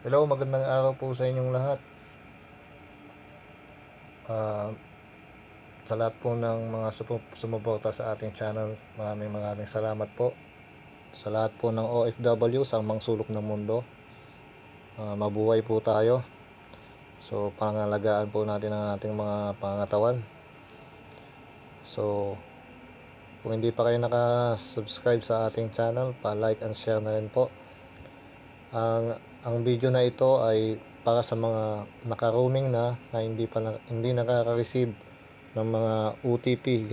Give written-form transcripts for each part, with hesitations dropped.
Hello, magandang araw po sa inyong lahat. Ah, sa lahat po ng mga sumuporta sa ating channel, maraming salamat po. Sa lahat po ng OFW sa mang sulok ng mundo, mabuhay po tayo. So, pangalagaan po natin ang ating mga pangatawan. So, kung hindi pa kayo naka-subscribe sa ating channel, pa-like and share na rin po. Ang video na ito ay para sa mga naka-roaming na hindi nakaka-receive ng mga OTP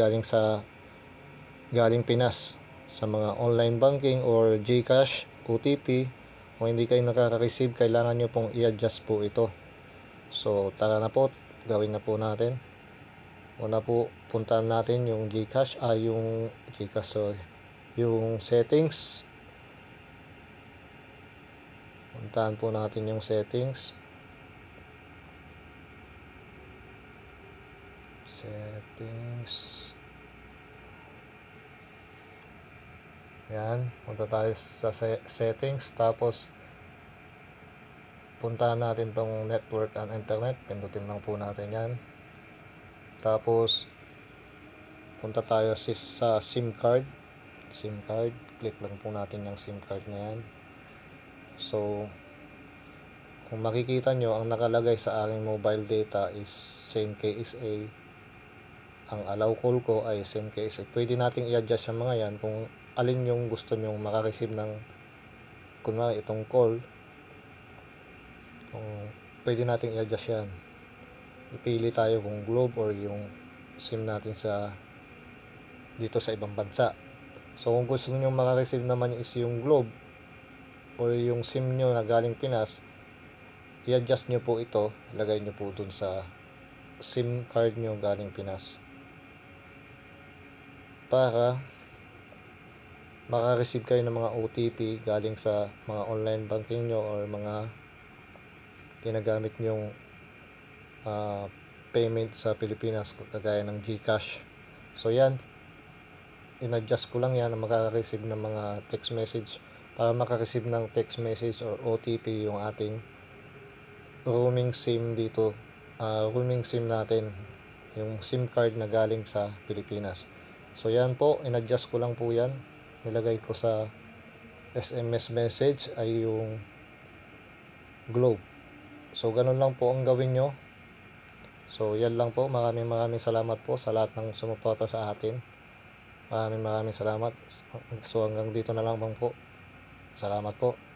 galing Pinas sa mga online banking or GCash OTP. Kung hindi kayo nakaka-receive, kailangan nyo pong i-adjust po ito. So tara na po, gawin na po natin. Una po, puntahan natin yung yung settings. Puntahan po natin yung settings. Yan, punta tayo sa settings. Tapos puntahan natin tong network and internet. Pindutin lang po natin yan. Tapos punta tayo sa SIM card. Click lang po natin yung SIM card na yan. So kung makikita nyo, ang nakalagay sa aking mobile data is send KSA. Ang allow call ko ay send KSA. Pwede nating i-adjust yung mga yan kung alin yung gusto nyo makareceive ng, kunwari itong call, kung pwede nating i-adjust yan. Ipili tayo kung Globe or yung SIM natin dito sa ibang bansa. So kung gusto nyo makareceive naman is yung Globe or yung SIM nyo na galing Pinas, i-adjust nyo po ito, ilagay nyo po dun sa SIM card nyo galing Pinas para makareceive kayo ng mga OTP galing sa mga online banking nyo or mga ginagamit nyong payment sa Pilipinas, kagaya ng GCash. So yan, in-adjust ko lang yan na makaka-receive ng mga text message. Para makareceive ng text message or OTP yung ating roaming SIM dito, roaming SIM natin, yung SIM card na galing sa Pilipinas. So yan po, in-adjust ko lang po yan. Nilagay ko sa SMS message ay yung Globe. So ganun lang po ang gawin nyo. So yan lang po, maraming salamat po sa lahat ng sumuporta sa atin. Maraming salamat. So hanggang dito na lang po. Salamat po.